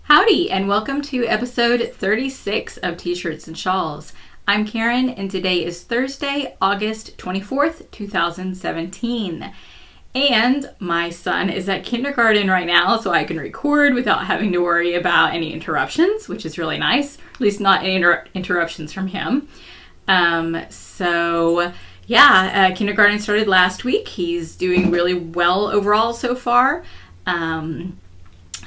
Howdy, and welcome to episode 36 of T-Shirts and Shawls. I'm Karen, and today is Thursday, August 24th, 2017. And my son is at kindergarten right now, so I can record without having to worry about any interruptions, which is really nice. At least not any interruptions from him. Kindergarten started last week. He's doing really well overall so far.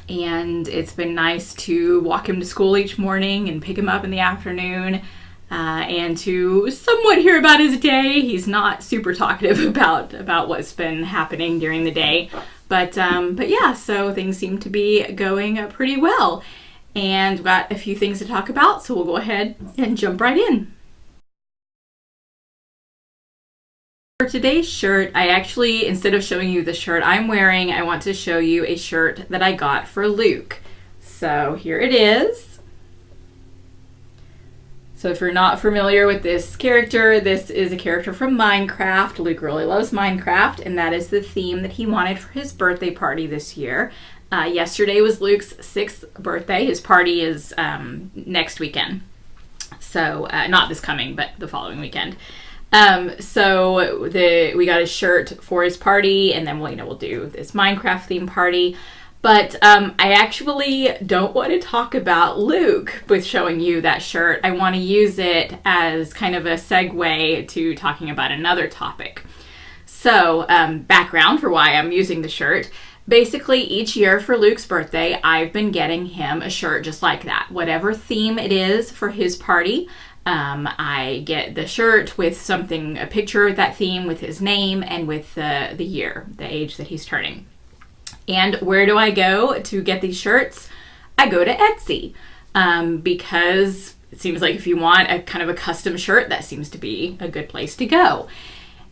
And it's been nice to walk him to school each morning and pick him up in the afternoon and to somewhat hear about his day. He's not super talkative about what's been happening during the day. But yeah, so things seem to be going pretty well. And we've got a few things to talk about, so we'll go ahead and jump right in. For today's shirt, I actually, instead of showing you the shirt I'm wearing, I want to show you a shirt that I got for Luke. So here it is. So if you're not familiar with this character, this is a character from Minecraft. Luke really loves Minecraft, and that is the theme that he wanted for his birthday party this year. Yesterday was Luke's 6th birthday. His party is next weekend. So not this coming, but the following weekend. We got a shirt for his party, and then we'll do this Minecraft theme party. But I actually don't want to talk about Luke with showing you that shirt. I want to use it as kind of a segue to talking about another topic. So, background for why I'm using the shirt. Basically, each year for Luke's birthday, I've been getting him a shirt just like that. Whatever theme it is for his party, I get the shirt with a picture of that theme with his name and with the year, the age that he's turning. And where do I go to get these shirts? I go to Etsy, because it seems like if you want a kind of a custom shirt, that seems to be a good place to go.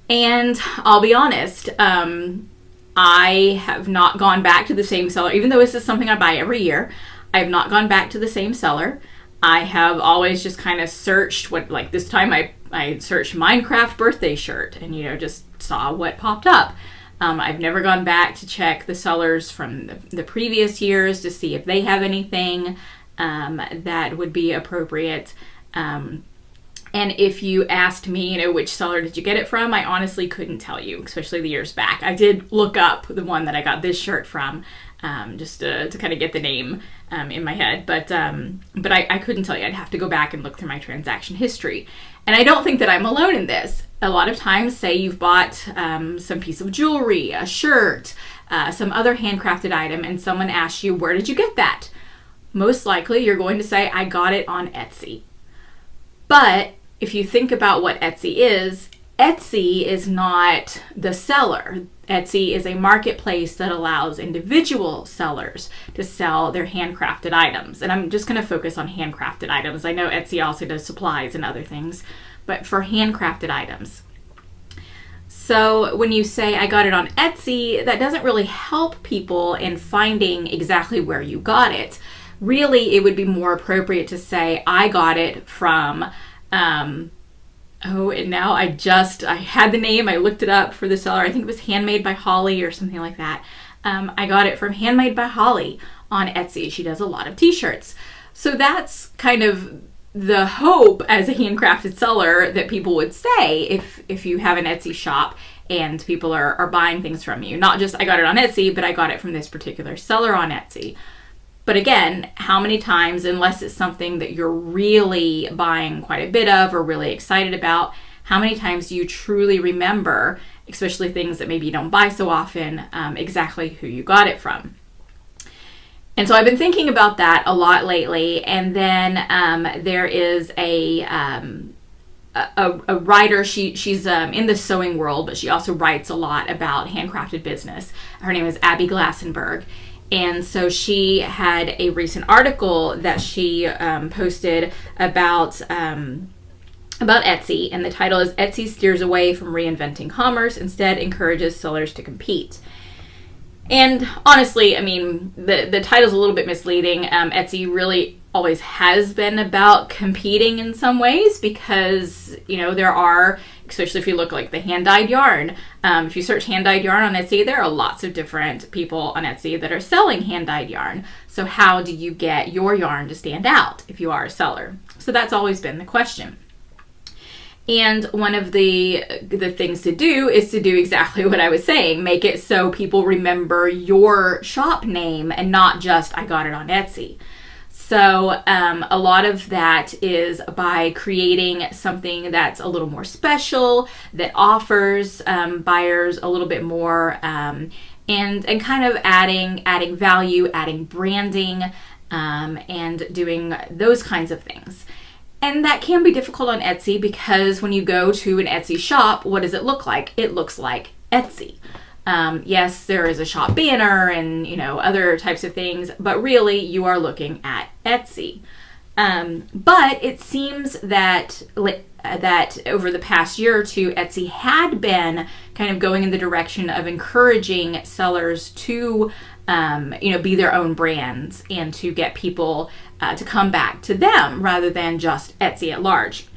And I'll be honest, I have not gone back to the same seller, even though this is something I buy every year. I have not gone back to the same seller. I have always just kind of searched this time I searched Minecraft birthday shirt and, just saw what popped up. I've never gone back to check the sellers from the previous years to see if they have anything that would be appropriate. And if you asked me, which seller did you get it from, I honestly couldn't tell you, especially the years back. I did look up the one that I got this shirt from, just to kind of get the name in my head, but I couldn't tell you. I'd have to go back and look through my transaction history. And I don't think that I'm alone in this. A lot of times, say you've bought some piece of jewelry, a shirt, some other handcrafted item, and someone asks you, where did you get that? Most likely you're going to say, I got it on Etsy. But if you think about what Etsy is not the seller. Etsy is a marketplace that allows individual sellers to sell their handcrafted items. And I'm just going to focus on handcrafted items. I know Etsy also does supplies and other things, but for handcrafted items. So when you say I got it on Etsy, that doesn't really help people in finding exactly where you got it. Really, it would be more appropriate to say I got it from and now I had the name, I looked it up for the seller. I think it was Handmade by Holly or something like that. I got it from Handmade by Holly on Etsy. She does a lot of t-shirts. So that's kind of the hope as a handcrafted seller that people would say if you have an Etsy shop and people are buying things from you. Not just I got it on Etsy, but I got it from this particular seller on Etsy. But again, how many times, unless it's something that you're really buying quite a bit of or really excited about, how many times do you truly remember, especially things that maybe you don't buy so often, exactly who you got it from? And so I've been thinking about that a lot lately. And then there is a writer, she's in the sewing world, but she also writes a lot about handcrafted business. Her name is Abby Glassenberg. And so she had a recent article that she posted about Etsy, and the title is Etsy Steers Away from Reinventing Commerce, Instead Encourages Sellers to Compete. And honestly, I mean, the title's a little bit misleading. Etsy really always has been about competing in some ways because, there are especially if you look like the hand-dyed yarn. If you search hand-dyed yarn on Etsy, there are lots of different people on Etsy that are selling hand-dyed yarn. So how do you get your yarn to stand out if you are a seller? So that's always been the question. And one of the things to do is to do exactly what I was saying. Make it so people remember your shop name and not just, I got it on Etsy. So a lot of that is by creating something that's a little more special, that offers buyers a little bit more, and kind of adding value, adding branding, and doing those kinds of things. And that can be difficult on Etsy because when you go to an Etsy shop, what does it look like? It looks like Etsy. Yes, there is a shop banner and, other types of things, but really you are looking at Etsy. But it seems that over the past year or two, Etsy had been kind of going in the direction of encouraging sellers to, be their own brands and to get people to come back to them rather than just Etsy at large.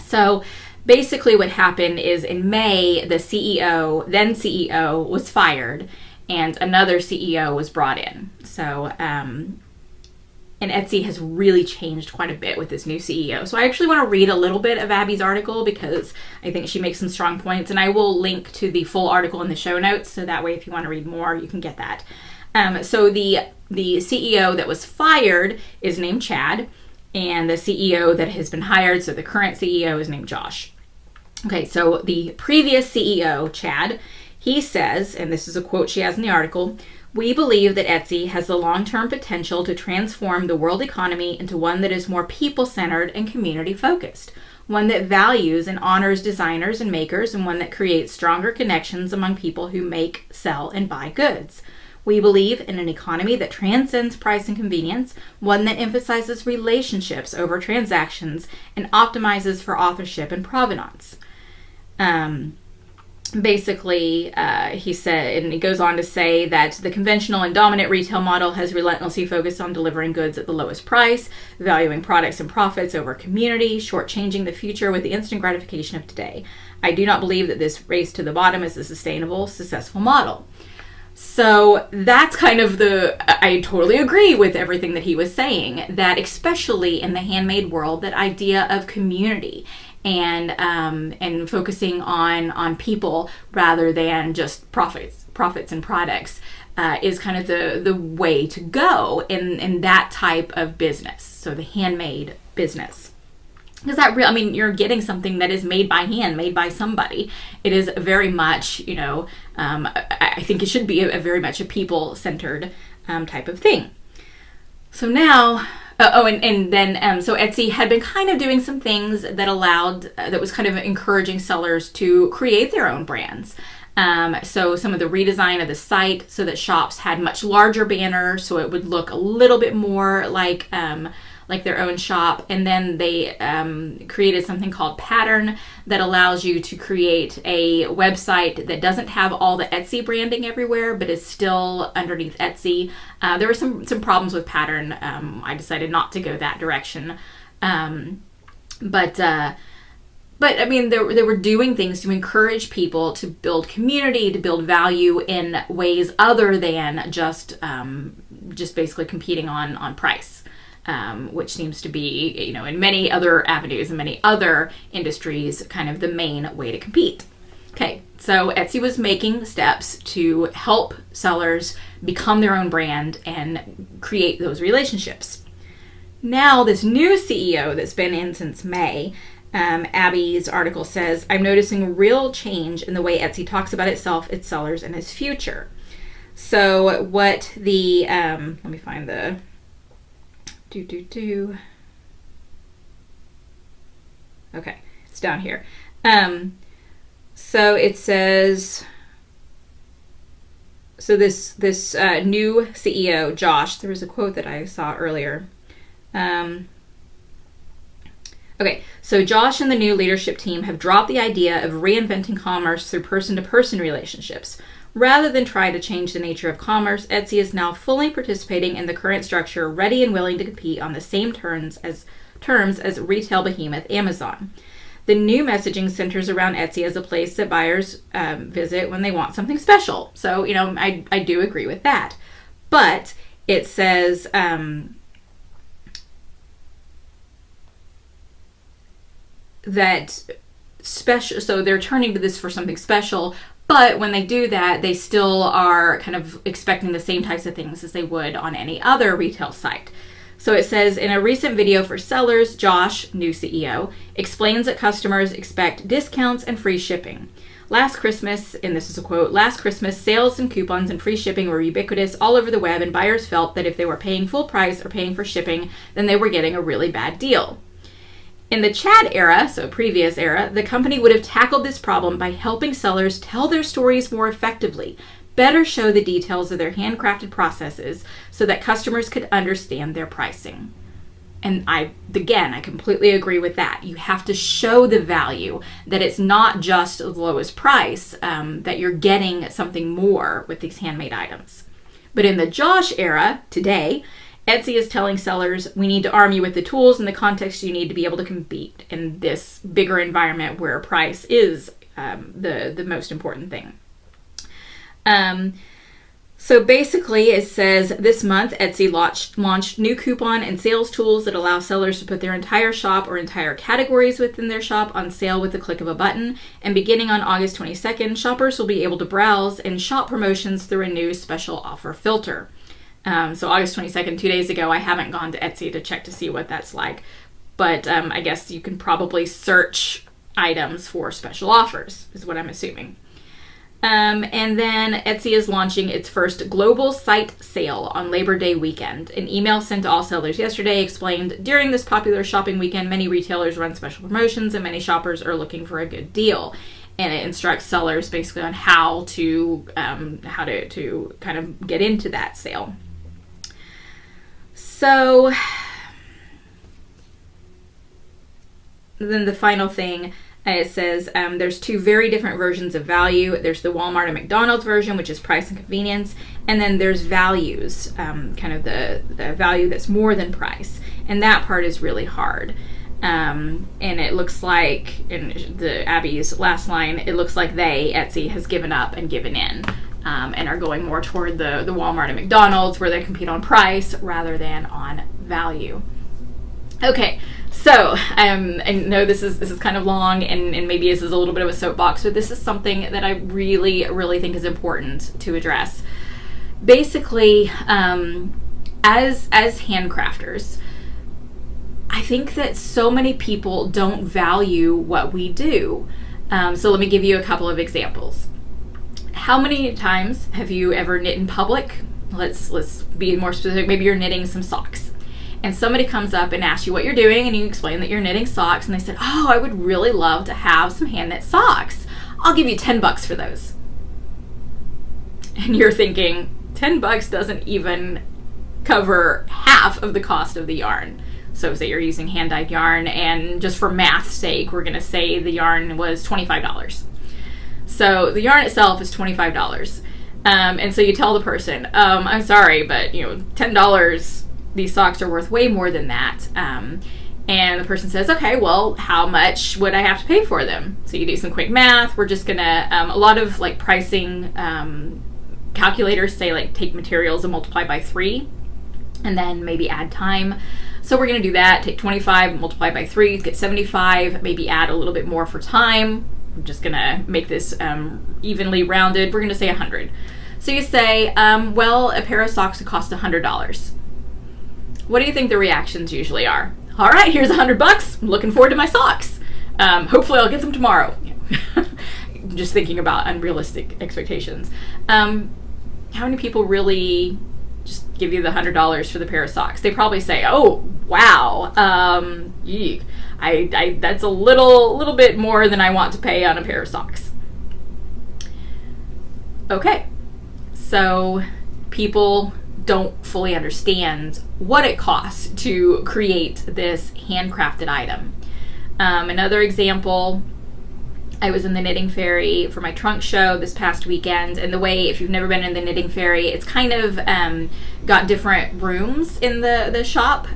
So basically what happened is in May, the then CEO was fired and another CEO was brought in. So, and Etsy has really changed quite a bit with this new CEO. So I actually want to read a little bit of Abby's article because I think she makes some strong points, and I will link to the full article in the show notes. So that way, if you want to read more, you can get that. So the CEO that was fired is named Chad, and the CEO that has been hired, so the current CEO, is named Josh. Okay, so the previous CEO, Chad, he says, and this is a quote she has in the article, "We believe that Etsy has the long-term potential to transform the world economy into one that is more people-centered and community-focused, one that values and honors designers and makers, and one that creates stronger connections among people who make, sell, and buy goods. We believe in an economy that transcends price and convenience, one that emphasizes relationships over transactions and optimizes for authorship and provenance." Basically, he said, and he goes on to say that the conventional and dominant retail model has relentlessly focused on delivering goods at the lowest price, valuing products and profits over community, shortchanging the future with the instant gratification of today. I do not believe that this race to the bottom is a sustainable, successful model. So that's kind of I totally agree with everything that he was saying, that especially in the handmade world, that idea of community and focusing on people rather than just profits and products is kind of the way to go in that type of business. So the handmade business. Because you're getting something that is made by hand, made by somebody. It is very much, I think it should be a very much a people-centered type of thing. So now, so Etsy had been kind of doing some things that was kind of encouraging sellers to create their own brands. So some of the redesign of the site so that shops had much larger banners, so it would look a little bit more like their own shop. And then they created something called Pattern that allows you to create a website that doesn't have all the Etsy branding everywhere, but is still underneath Etsy. There were some problems with Pattern. I decided not to go that direction. But they were doing things to encourage people to build community, to build value in ways other than just basically competing on price. Which seems to be, in many other avenues and many other industries, kind of the main way to compete. Okay, so Etsy was making steps to help sellers become their own brand and create those relationships. Now, this new CEO that's been in since May, Abby's article says, "I'm noticing a real change in the way Etsy talks about itself, its sellers, and its future." So what let me find the... Okay, it's down here. So it says, so this new CEO, Josh, there was a quote that I saw earlier. Okay, so Josh and the new leadership team have dropped the idea of reinventing commerce through person-to-person relationships. Rather than try to change the nature of commerce, Etsy is now fully participating in the current structure, ready and willing to compete on the same terms as retail behemoth Amazon. The new messaging centers around Etsy as a place that buyers visit when they want something special. So, you know, I do agree with that. But it says that special, so they're turning to this for something special, but when they do that, they still are kind of expecting the same types of things as they would on any other retail site. So it says, in a recent video for sellers, Josh, new CEO, explains that customers expect discounts and free shipping. Last Christmas, and this is a quote, last Christmas, sales and coupons and free shipping were ubiquitous all over the web, and buyers felt that if they were paying full price or paying for shipping, then they were getting a really bad deal. In the Chad era, so previous era, the company would have tackled this problem by helping sellers tell their stories more effectively, better show the details of their handcrafted processes so that customers could understand their pricing. And I completely agree with that. You have to show the value, that it's not just the lowest price, that you're getting something more with these handmade items. But in the Josh era, today, Etsy is telling sellers, we need to arm you with the tools and the context you need to be able to compete in this bigger environment where price is the most important thing. So basically it says this month Etsy launched new coupon and sales tools that allow sellers to put their entire shop or entire categories within their shop on sale with the click of a button. And beginning on August 22nd, shoppers will be able to browse and shop promotions through a new special offer filter. So August 22nd, 2 days ago, I haven't gone to Etsy to check to see what that's like. But I guess you can probably search items for special offers, is what I'm assuming. And then Etsy is launching its first global site sale on Labor Day weekend. An email sent to all sellers yesterday explained, during this popular shopping weekend, many retailers run special promotions and many shoppers are looking for a good deal. And it instructs sellers basically on how to kind of get into that sale. So then the final thing, it says there's two very different versions of value. There's the Walmart and McDonald's version, which is price and convenience. And then there's values, kind of the value that's more than price. And that part is really hard. And it looks like, in Abby's last line, it looks like Etsy has given up and given in. And are going more toward the Walmart and McDonald's, where they compete on price rather than on value. Okay, so I know this is kind of long, and maybe this is a little bit of a soapbox, but this is something that I really, really think is important to address. Basically, as handcrafters, I think that so many people don't value what we do. So let me give you a couple of examples. How many times have you ever knit in public? Let's be more specific. Maybe you're knitting some socks, and somebody comes up and asks you what you're doing, and you explain that you're knitting socks, and they said, oh, I would really love to have some hand knit socks. I'll give you $10 for those. And you're thinking, $10 doesn't even cover half of the cost of the yarn. So say you're using hand dyed yarn, and just for math's sake, we're gonna say the yarn was $25. So the yarn itself is $25. And so you tell the person, I'm sorry, but $10, these socks are worth way more than that. And the person says, okay, well, how much would I have to pay for them? So you do some quick math. We're just gonna, a lot of like pricing calculators say like take materials and multiply by 3 and then maybe add time. So we're gonna do that, take 25, multiply by 3, get 75, maybe add a little bit more for time. I'm just gonna make this evenly rounded. We're gonna say 100. So you say, well, a pair of socks would cost $100. What do you think the reactions usually are? All right, here's $100. I'm looking forward to my socks. Hopefully I'll get them tomorrow. Just thinking about unrealistic expectations. How many people really just give you the $100 for the pair of socks? They probably say, oh, wow, yeek. I that's a little bit more than I want to pay on a pair of socks. Okay, so people don't fully understand what it costs to create this handcrafted item. Another example, I was in the Knitting Fairy for my trunk show this past weekend, and the way, if you've never been in the Knitting Fairy, it's kind of got different rooms in the shop,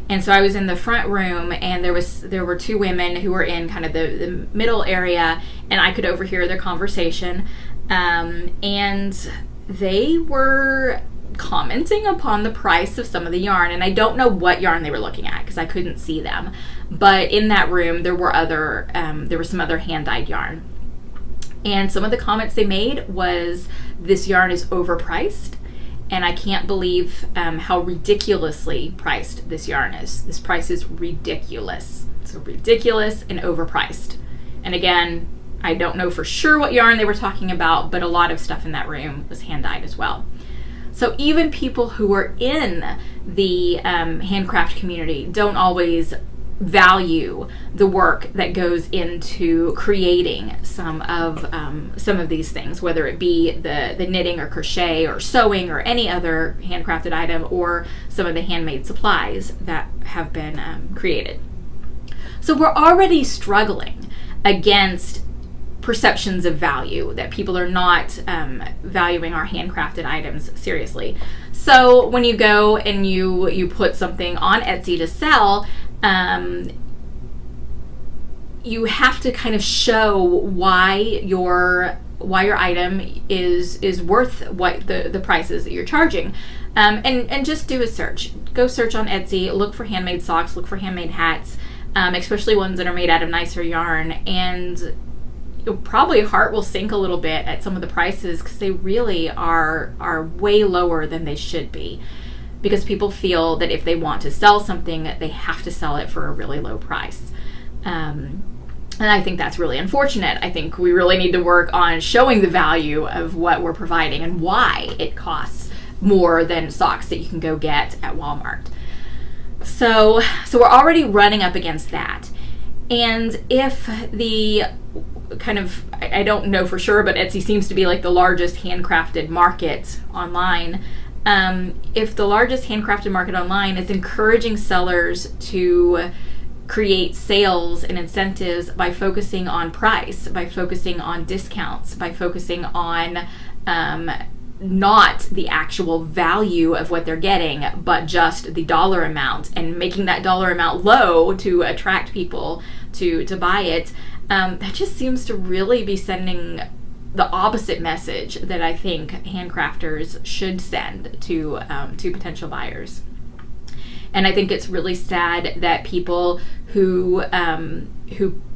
And so I was in the front room, and there were two women who were in kind of the middle area, and I could overhear their conversation. And they were commenting upon the price of some of the yarn, and I don't know what yarn they were looking at because I couldn't see them. But in that room, there were some other hand-dyed yarn. And some of the comments they made was, this yarn is overpriced, and I can't believe how ridiculously priced this yarn is. This price is ridiculous. It's ridiculous and overpriced. And again, I don't know for sure what yarn they were talking about, but a lot of stuff in that room was hand-dyed as well. So even people who are in the handcraft community don't always value the work that goes into creating some of these things, whether it be the knitting or crochet or sewing or any other handcrafted item, or some of the handmade supplies that have been created. So we're already struggling against perceptions of value, that people are not valuing our handcrafted items seriously. So when you go and you put something on Etsy to sell, you have to kind of show why your item is worth what the prices that you're charging, and just do a search. Go search on Etsy, look for handmade socks, look for handmade hats, especially ones that are made out of nicer yarn, and probably heart will sink a little bit at some of the prices, because they really are way lower than they should be, because people feel that if they want to sell something, they have to sell it for a really low price. And I think that's really unfortunate. I think we really need to work on showing the value of what we're providing and why it costs more than socks that you can go get at Walmart. So we're already running up against that. And if the kind of, I don't know for sure, but Etsy seems to be like the largest handcrafted market online. If the largest handcrafted market online is encouraging sellers to create sales and incentives by focusing on price, by focusing on discounts, by focusing on not the actual value of what they're getting, but just the dollar amount, and making that dollar amount low to attract people to buy it, that just seems to really be sending the opposite message that I think handcrafters should send to potential buyers. And I think it's really sad that people who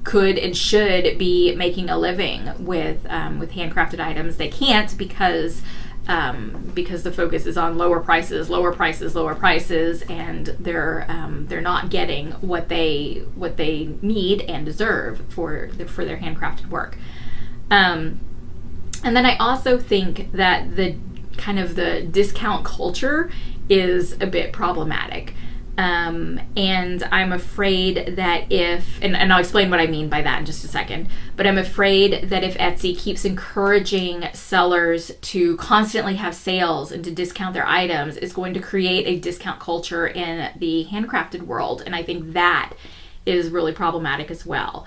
could and should be making a living with handcrafted items, they can't, because the focus is on lower prices, and they're not getting what they need and deserve for their handcrafted work. And then I also think that the kind of the discount culture is a bit problematic. And I'm afraid that and I'll explain what I mean by that in just a second, but I'm afraid that if Etsy keeps encouraging sellers to constantly have sales and to discount their items, it's going to create a discount culture in the handcrafted world. And I think that is really problematic as well.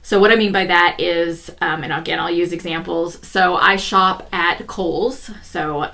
So what I mean by that is, and again, I'll use examples. So I shop at Kohl's. So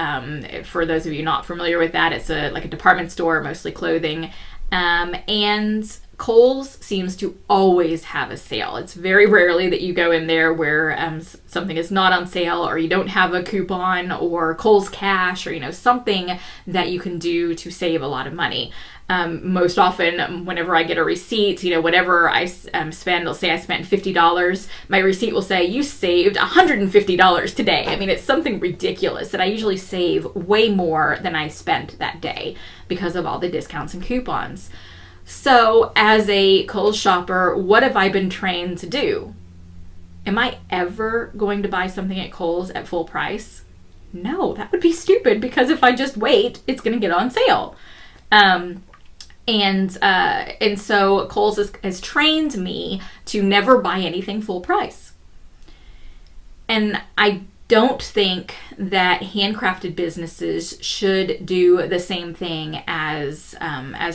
for those of you not familiar with that, it's like a department store, mostly clothing. And Kohl's seems to always have a sale. It's very rarely that you go in there where something is not on sale, or you don't have a coupon or Kohl's Cash, or something that you can do to save a lot of money. Most often, whenever I get a receipt, whatever I spend, let's say I spent $50, my receipt will say, you saved $150 today. I mean, it's something ridiculous that I usually save way more than I spent that day because of all the discounts and coupons. So as a Kohl's shopper, what have I been trained to do? Am I ever going to buy something at Kohl's at full price? No, that would be stupid, because if I just wait, it's going to get on sale. And so Kohl's has trained me to never buy anything full price. And I don't think that handcrafted businesses should do the same thing as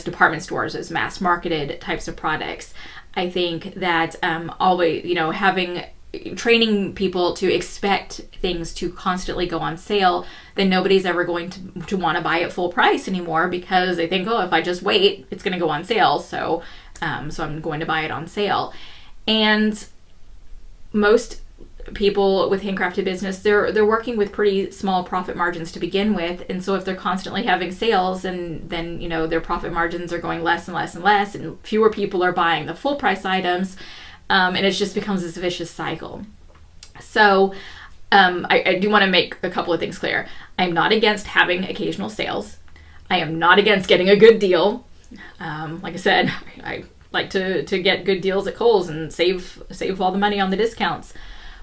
department stores, as mass marketed types of products. I think that always, having training people to expect things to constantly go on sale, then nobody's ever going to want to buy at full price anymore, because they think, oh, if I just wait, it's going to go on sale. So I'm going to buy it on sale. And most people with handcrafted business, they're working with pretty small profit margins to begin with, and so if they're constantly having sales, and then their profit margins are going less and less and less, and fewer people are buying the full price items, and it just becomes this vicious cycle. So I do want to make a couple of things clear. I'm not against having occasional sales. I am not against getting a good deal. Like I said, I like to get good deals at Kohl's and save all the money on the discounts.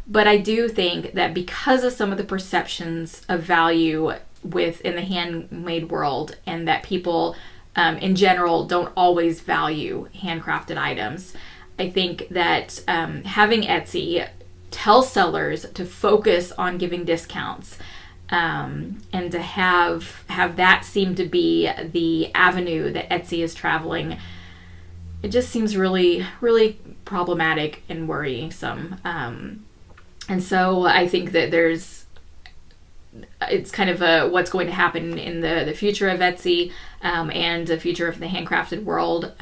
But I do think that because of some of the perceptions of value within the handmade world, and that people in general don't always value handcrafted items, I think that having Etsy tell sellers to focus on giving discounts, and to have that seem to be the avenue that Etsy is traveling, it just seems really, really problematic and worrisome. And so I think that it's kind of what's going to happen in the future of Etsy, and the future of the handcrafted world.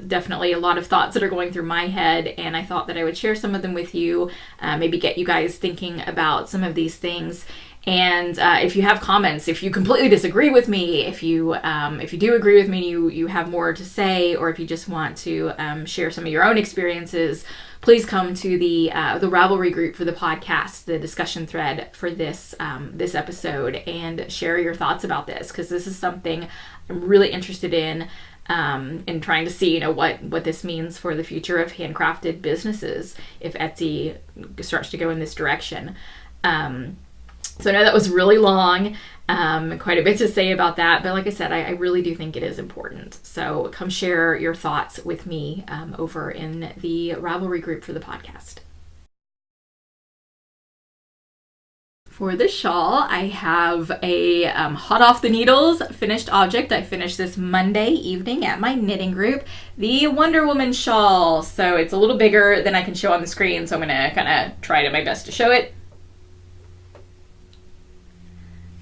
Definitely a lot of thoughts that are going through my head, and I thought that I would share some of them with you, maybe get you guys thinking about some of these things. And if you have comments, if you completely disagree with me, if you do agree with me, you have more to say, or if you just want to share some of your own experiences, please come to the Ravelry group for the podcast, the discussion thread for this episode, and share your thoughts about this, because this is something I'm really interested in trying to see what this means for the future of handcrafted businesses if Etsy starts to go in this direction. So I know that was really long, quite a bit to say about that, but like I said, I really do think it is important. So come share your thoughts with me over in the Ravelry group for the podcast. For this shawl, I have a hot off the needles finished object. I finished this Monday evening at my knitting group, the Wonder Woman shawl. So it's a little bigger than I can show on the screen, so I'm going to kind of try my best to show it.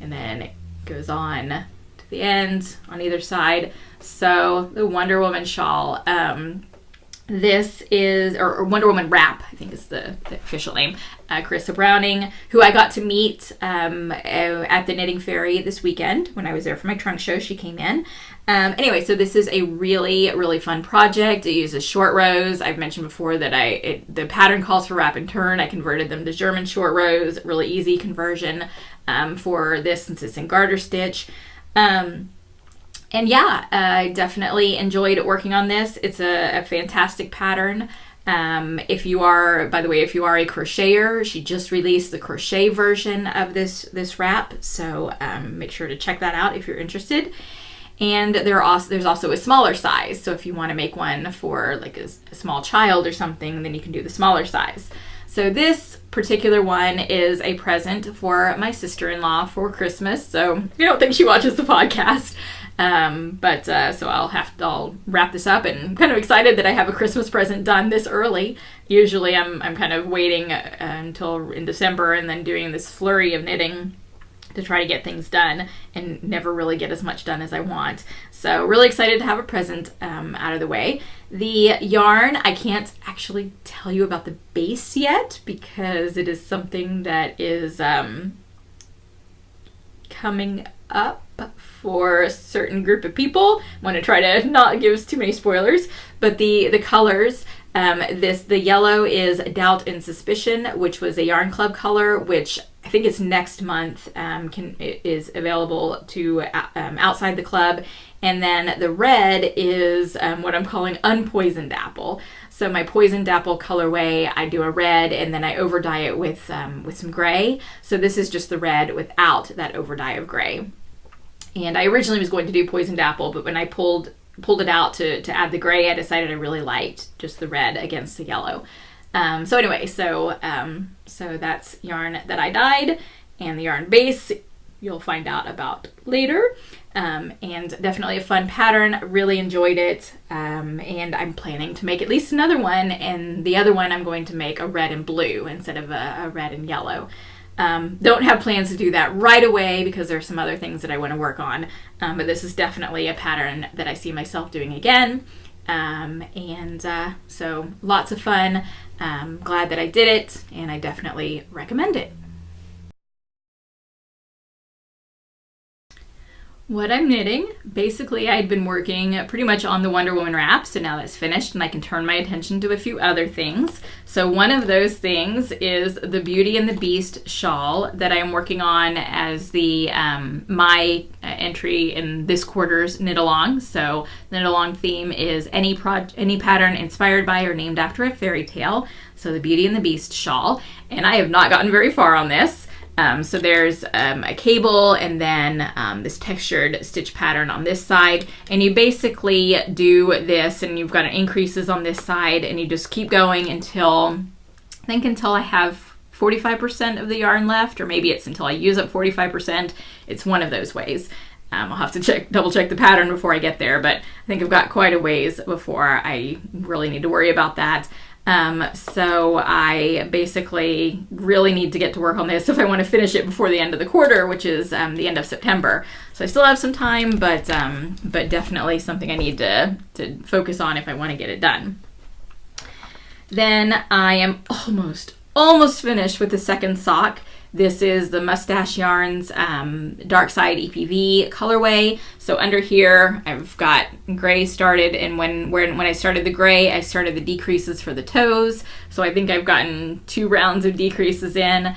And then it goes on to the end on either side. So the Wonder Woman shawl, this is, or Wonder Woman wrap, I think is the official name. Carissa Browning, who I got to meet at the Knitting Fairy this weekend when I was there for my trunk show. She came in. Anyway, so this is a really, really fun project. It uses short rows. I've mentioned before that the pattern calls for wrap and turn. I converted them to German short rows. Really easy conversion for this, since it's in garter stitch. And yeah, I definitely enjoyed working on this. It's a fantastic pattern. If you are a crocheter, she just released the crochet version of this wrap, so make sure to check that out if you're interested. And there's also a smaller size, so if you want to make one for like a small child or something, then you can do the smaller size. So this particular one is a present for my sister-in-law for Christmas, so I don't think she watches the podcast. So I'll wrap this up, and I'm kind of excited that I have a Christmas present done this early. Usually I'm kind of waiting until in December and then doing this flurry of knitting to try to get things done, and never really get as much done as I want. So really excited to have a present out of the way. The yarn, I can't actually tell you about the base yet, because it is something that is coming up for a certain group of people. I want to try to not give too many spoilers, but the colors, the yellow is Doubt and Suspicion, which was a Yarn Club color, which I think it's next month, is available to outside the club. And then the red is what I'm calling Unpoisoned Apple. So my Poisoned Apple colorway, I do a red, and then I over dye it with some gray. So this is just the red without that over dye of gray. And I originally was going to do Poisoned Apple, but when I pulled it out to add the gray, I decided I really liked just the red against the yellow. So anyway, so that's yarn that I dyed, and the yarn base you'll find out about later. And definitely a fun pattern. Really enjoyed it. And I'm planning to make at least another one, and the other one I'm going to make a red and blue instead of a red and yellow. Don't have plans to do that right away because there's some other things that I want to work on. But this is definitely a pattern that I see myself doing again. So lots of fun. Glad that I did it, and I definitely recommend it. What I'm knitting, basically I had been working pretty much on the Wonder Woman wrap, so now that's finished and I can turn my attention to a few other things. So one of those things is the Beauty and the Beast shawl that I am working on as the my entry in this quarter's knit along. So the knit along theme is any pattern inspired by or named after a fairy tale. So the Beauty and the Beast shawl, and I have not gotten very far on this. So there's a cable and then this textured stitch pattern on this side, and you basically do this and you've got increases on this side, and you just keep going until I have 45% of the yarn left, or maybe it's until I use up 45%. It's one of those ways. I'll have to double check the pattern before I get there, but I think I've got quite a ways before I really need to worry about that. So I basically really need to get to work on this if I want to finish it before the end of the quarter, which is the end of September. So I still have some time, but definitely something I need to focus on if I want to get it done. Then I am almost finished with the second sock. This is the Mustache Yarns Dark Side EPV colorway. So under here, I've got gray started, and when I started the gray, I started the decreases for the toes. So I think I've gotten 2 rounds of decreases in,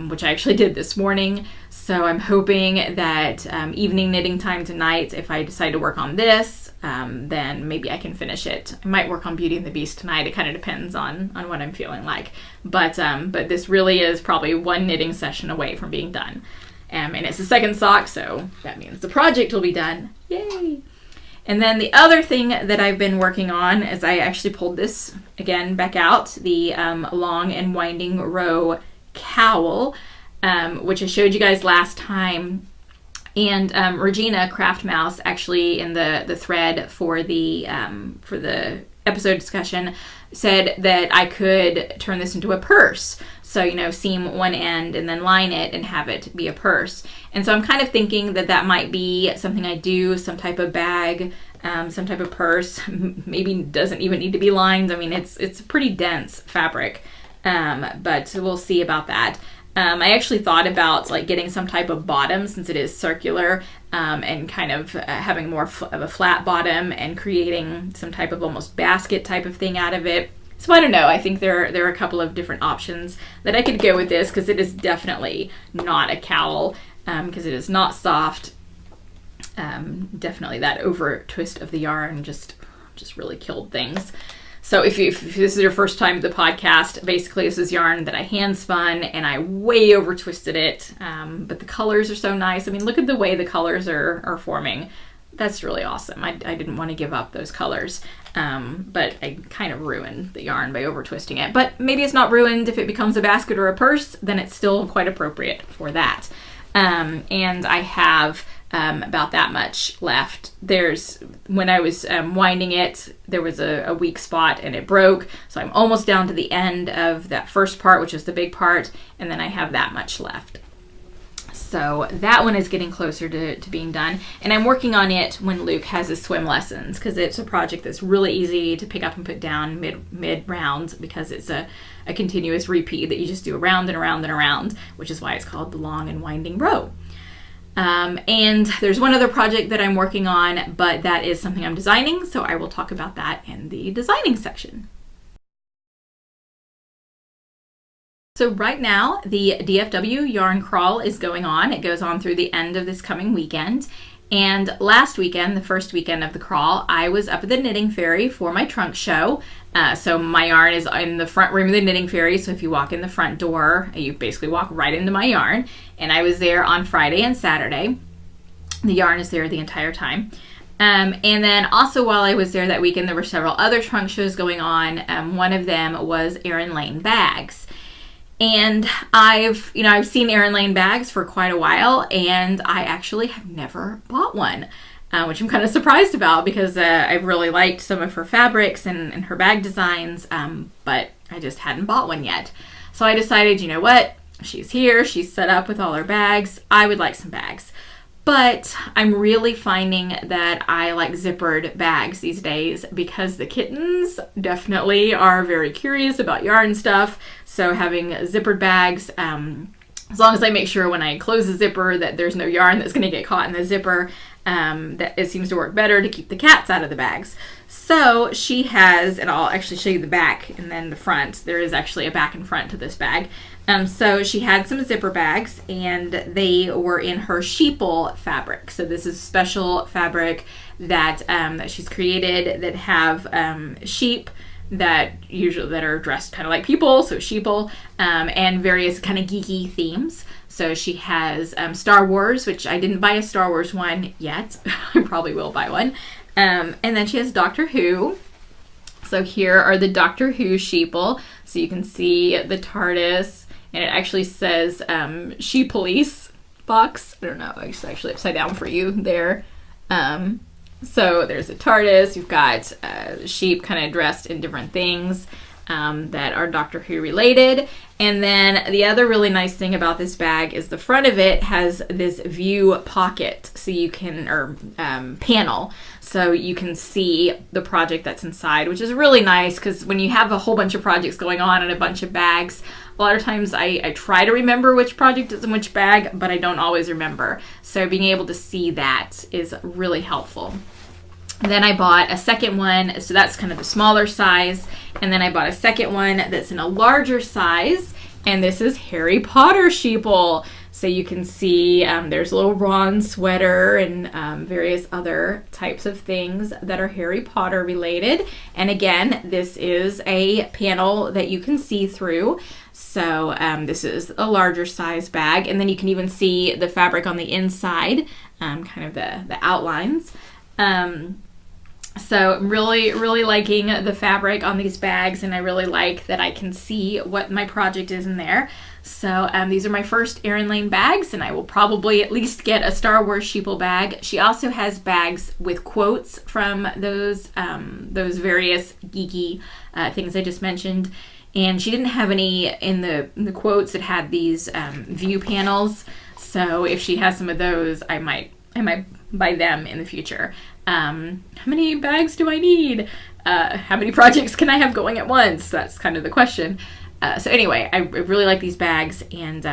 which I actually did this morning. So I'm hoping that evening knitting time tonight, if I decide to work on this, then maybe I can finish it. I might work on Beauty and the Beast tonight. It kind of depends on what I'm feeling like. But this really is probably one knitting session away from being done. And it's the second sock, so that means the project will be done. Yay! And then the other thing that I've been working on is I actually pulled this again back out, the long and winding row cowl, which I showed you guys last time. And Regina Craft Mouse actually in the thread for the episode discussion said that I could turn this into a purse. So, seam one end and then line it and have it be a purse. And so I'm kind of thinking that might be something I do, some type of bag, some type of purse. Maybe doesn't even need to be lined. I mean, it's a pretty dense fabric, but we'll see about that. I actually thought about getting some type of bottom since it is circular, and kind of having more of a flat bottom and creating some type of almost basket type of thing out of it. So I don't know. I think there are a couple of different options that I could go with this, because it is definitely not a cowl, because it is not soft. Definitely that over twist of the yarn just really killed things. So if this is your first time at the podcast, basically this is yarn that I hand spun and I way over twisted it. But the colors are so nice. I mean, look at the way the colors are forming. That's really awesome. I didn't want to give up those colors. But I kind of ruined the yarn by over twisting it. But maybe it's not ruined if it becomes a basket or a purse, then it's still quite appropriate for that. And I have about that much left. When I was winding it, there was a weak spot and it broke. So I'm almost down to the end of that first part, which is the big part, and then I have that much left. So that one is getting closer to being done. And I'm working on it when Luke has his swim lessons, because it's a project that's really easy to pick up and put down mid-round, because it's a continuous repeat that you just do around and around and around, which is why it's called the long and winding row. And there's one other project that I'm working on, but that is something I'm designing, so I will talk about that in the designing section. So right now, the DFW Yarn Crawl is going on. It goes on through the end of this coming weekend. And last weekend, the first weekend of the crawl, I was up at the Knitting Fairy for my trunk show. So my yarn is in the front room of the Knitting Fairy. So if you walk in the front door, you basically walk right into my yarn. And I was there on Friday and Saturday. The yarn is there the entire time. And then also while I was there that weekend, there were several other trunk shows going on. One of them was Erin.Lane bags. And I've seen Erin.Lane bags for quite a while, and I actually have never bought one, which I'm kind of surprised about because I've really liked some of her fabrics and her bag designs, but I just hadn't bought one yet. So I decided, you know what? She's here, she's set up with all her bags. I would like some bags. But I'm really finding that I like zippered bags these days because the kittens definitely are very curious about yarn stuff. So having zippered bags, as long as I make sure when I close the zipper that there's no yarn that's going to get caught in the zipper, that it seems to work better to keep the cats out of the bags. So she has, and I'll actually show you the back and then the front. There is actually a back and front to this bag. So she had some zipper bags, and they were in her Shawl fabric. So this is special fabric that she's created that have sheep that are dressed kind of like people, so sheeple, and various kind of geeky themes. So she has Star Wars, which I didn't buy a Star Wars one yet. I probably will buy one. And then she has Doctor Who. So here are the Doctor Who sheeple. So you can see the TARDIS, and it actually says She Police box. I don't know, it's actually upside down for you there. So there's a TARDIS. You've got sheep kind of dressed in different things that are Doctor Who related. And then the other really nice thing about this bag is the front of it has this view pocket, so you can, or panel, so you can see the project that's inside, which is really nice because when you have a whole bunch of projects going on and a bunch of bags, a lot of times I try to remember which project is in which bag, but I don't always remember. So being able to see that is really helpful. And then I bought a second one, so that's kind of the smaller size. And then I bought a second one that's in a larger size, and this is Harry Potter sheeple. So you can see there's a little Ron sweater and various other types of things that are Harry Potter related. And again, this is a panel that you can see through. So this is a larger size bag, and then you can even see the fabric on the inside, kind of the outlines. So I'm really, really liking the fabric on these bags, and I really like that I can see what my project is in there. So these are my first Erin.Lane bags, and I will probably at least get a Star Wars sheeple bag. She also has bags with quotes from those various geeky things I just mentioned. And she didn't have any in the quotes that had these view panels. So if she has some of those, I might buy them in the future. How many bags do I need? How many projects can I have going at once? That's kind of the question. So anyway, I really like these bags, and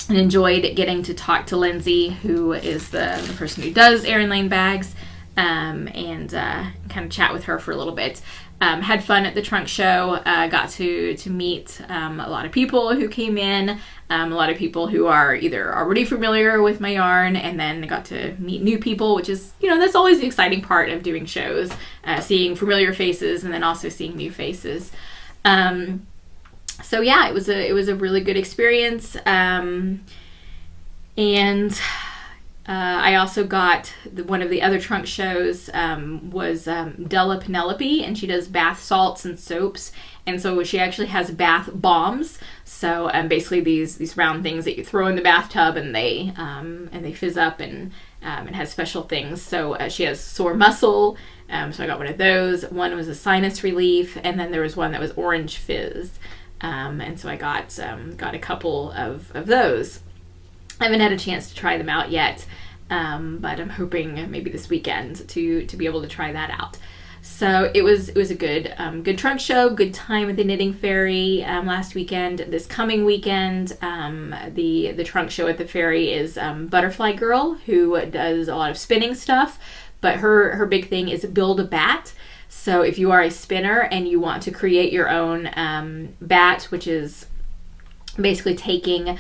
enjoyed getting to talk to Lindsay, who is the person who does Erin.Lane bags, and kind of chat with her for a little bit. Had fun at the trunk show, got to meet a lot of people who came in, a lot of people who are either already familiar with my yarn, and then got to meet new people, which is, that's always the exciting part of doing shows, seeing familiar faces and then also seeing new faces. So yeah, it was a really good experience. And I also got one of the other trunk shows was Della Penelope, and she does bath salts and soaps, and so she actually has bath bombs. So basically these round things that you throw in the bathtub, and they fizz up, and it has special things. So she has sore muscle, so I got one of those. One was a sinus relief, and then there was one that was orange fizz, and so I got a couple of those. I haven't had a chance to try them out yet, but I'm hoping maybe this weekend to be able to try that out. So it was a good trunk show, good time at the Knitting Fairy last weekend. This coming weekend, the trunk show at the Fairy is Butterfly Girl, who does a lot of spinning stuff, but her big thing is build a bat. So if you are a spinner and you want to create your own bat, which is basically taking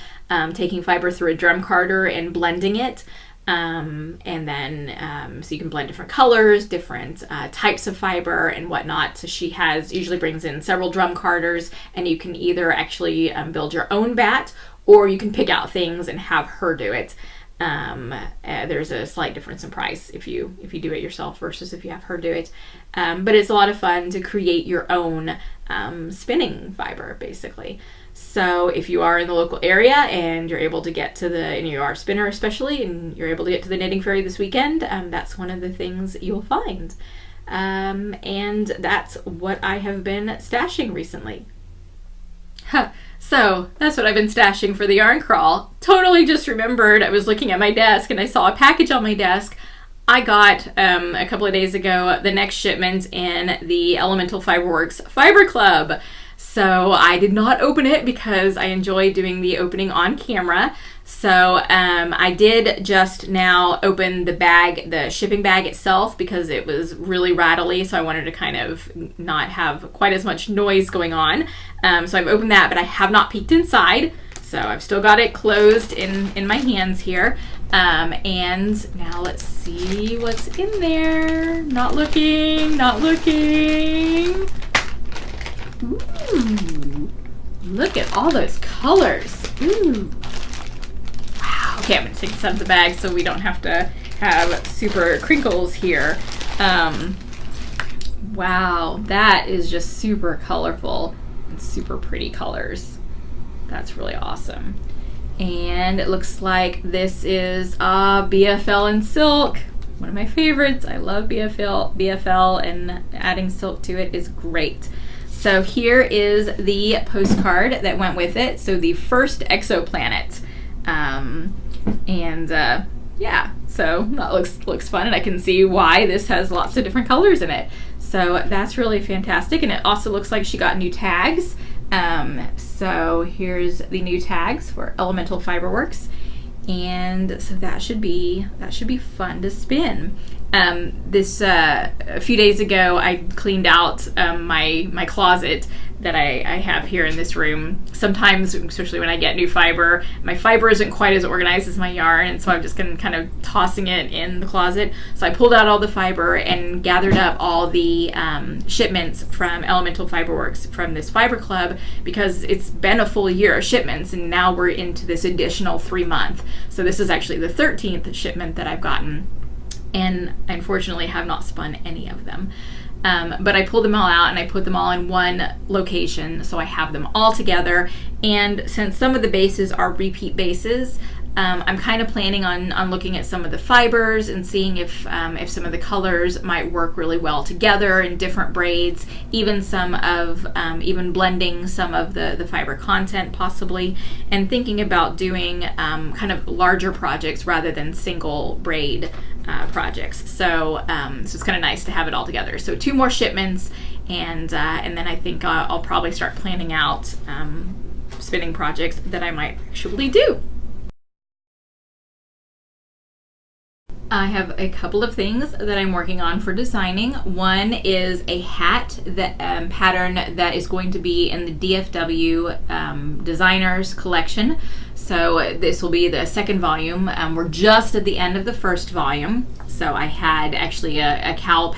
fiber through a drum carder and blending it, and then so you can blend different colors, different types of fiber and whatnot. So she usually brings in several drum carders, and you can either actually build your own bat, or you can pick out things and have her do it. There's a slight difference in price if you do it yourself versus if you have her do it, but it's a lot of fun to create your own spinning fiber, basically. So if you are in the local area and you're able to get to and you are a spinner especially, and you're able to get to the Knitting Fairy this weekend, that's one of the things you'll find. And that's what I have been stashing recently. So that's what I've been stashing for the Yarn Crawl. Totally just remembered, I was looking at my desk and I saw a package on my desk. I got, a couple of days ago, the next shipment in the Elemental Fiberworks Fiber Club. So I did not open it because I enjoy doing the opening on camera. So I did just now open the bag, the shipping bag itself, because it was really rattly. So I wanted to kind of not have quite as much noise going on. So I've opened that, but I have not peeked inside. So I've still got it closed in my hands here. And now let's see what's in there. Not looking, not looking. Ooh, look at all those colors. Ooh. Wow. Okay, I'm gonna take this out of the bag so we don't have to have super crinkles here. Wow, that is just super colorful and super pretty colors. That's really awesome. And it looks like this is BFL and silk. One of my favorites. I love BFL, and adding silk to it is great. So here is the postcard that went with it. So the first exoplanet. Yeah, so that looks fun, and I can see why this has lots of different colors in it. So that's really fantastic, and it also looks like she got new tags. So here's the new tags for Elemental Fiberworks, and so that should be fun to spin. A few days ago I cleaned out my closet that I have here in this room. Sometimes, especially when I get new fiber, my fiber isn't quite as organized as my yarn, and so I've just been kind of tossing it in the closet. So I pulled out all the fiber and gathered up all the shipments from Elemental Fiberworks from this fiber club, because it's been a full year of shipments, and now we're into this additional 3-month. So this is actually the 13th shipment that I've gotten, and I unfortunately have not spun any of them. But I pulled them all out and I put them all in one location, so I have them all together. And since some of the bases are repeat bases, I'm kind of planning on looking at some of the fibers and seeing if some of the colors might work really well together in different braids, even even blending some of the fiber content possibly, and thinking about doing kind of larger projects rather than single braid projects. So it's kind of nice to have it all together. So 2 more shipments, and then I think I'll probably start planning out spinning projects that I might actually do. I have a couple of things that I'm working on for designing. One is a hat pattern that is going to be in the DFW designers collection. So this will be the 2nd volume. We're just at the end of the 1st volume. So I had actually a cowl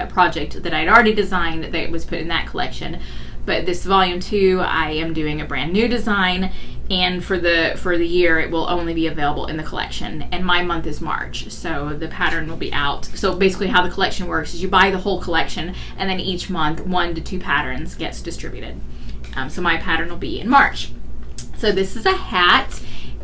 project that I'd already designed that was put in that collection. But this volume 2, I am doing a brand new design, and for the year it will only be available in the collection, and my month is March, so the pattern will be out. So basically how the collection works is you buy the whole collection, and then each month 1 to 2 patterns gets distributed. So my pattern will be in March. So this is a hat,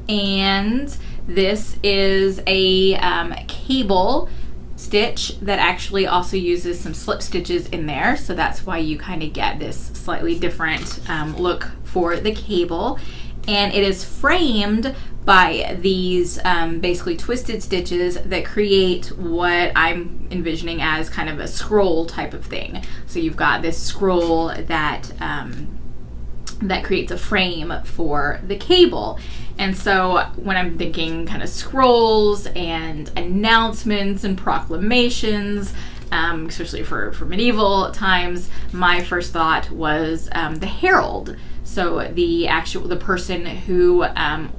and this is a cable stitch that actually also uses some slip stitches in there, so that's why you kind of get this slightly different look for the cable. And it is framed by these basically twisted stitches that create what I'm envisioning as kind of a scroll type of thing. So you've got this scroll that creates a frame for the cable. And so when I'm thinking kind of scrolls and announcements and proclamations, especially for medieval times, my first thought was the herald. So the person who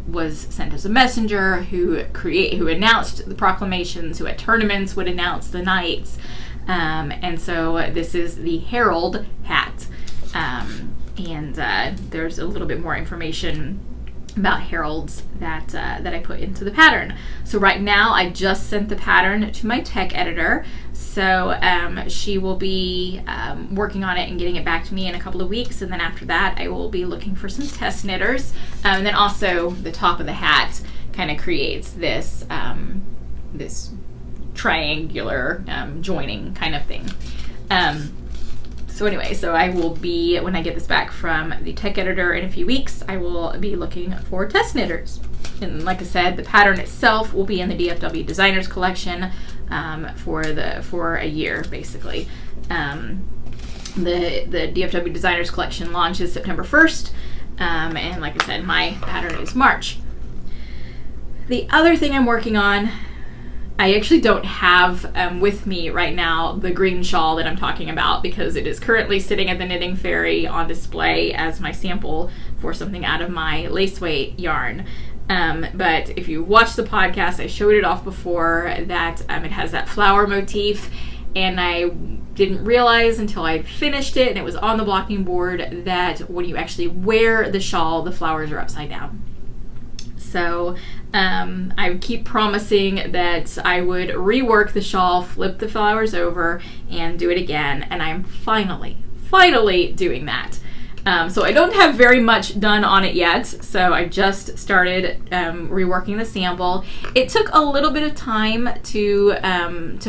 was sent as a messenger, who announced the proclamations, who at tournaments would announce the knights, and so this is the herald hat, and there's a little bit more information about heralds that I put into the pattern. So right now I just sent the pattern to my tech editor, so she will be working on it and getting it back to me in a couple of weeks, and then after that I will be looking for some test knitters. And then also the top of the hat kind of creates this this triangular joining kind of thing. So anyway, so I will be, when I get this back from the tech editor in a few weeks, I will be looking for test knitters. And like I said, the pattern itself will be in the DFW Designers Collection for a year, basically. The DFW Designers Collection launches September 1st, and like I said, my pattern is March. The other thing I'm working on, I actually don't have with me right now the green shawl that I'm talking about, because it is currently sitting at the Knitting Fairy on display as my sample for something out of my lace weight yarn. But if you watch the podcast, I showed it off before that it has that flower motif, and I didn't realize until I finished it and it was on the blocking board that when you actually wear the shawl, the flowers are upside down. So I keep promising that I would rework the shawl, flip the flowers over, and do it again, and I'm finally doing that. So I don't have very much done on it yet, so I just started reworking the sample. It took a little bit of time to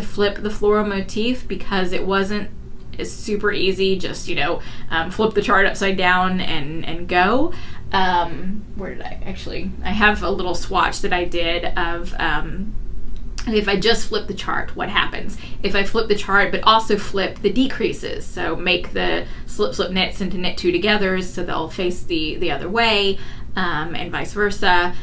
flip the floral motif, because it wasn't super easy, just flip the chart upside down and go. Where did I have a little swatch that I did of if I just flip the chart, what happens? If I flip the chart but also flip the decreases, so make the slip knits into knit two togethers so they'll face the other way, and vice versa,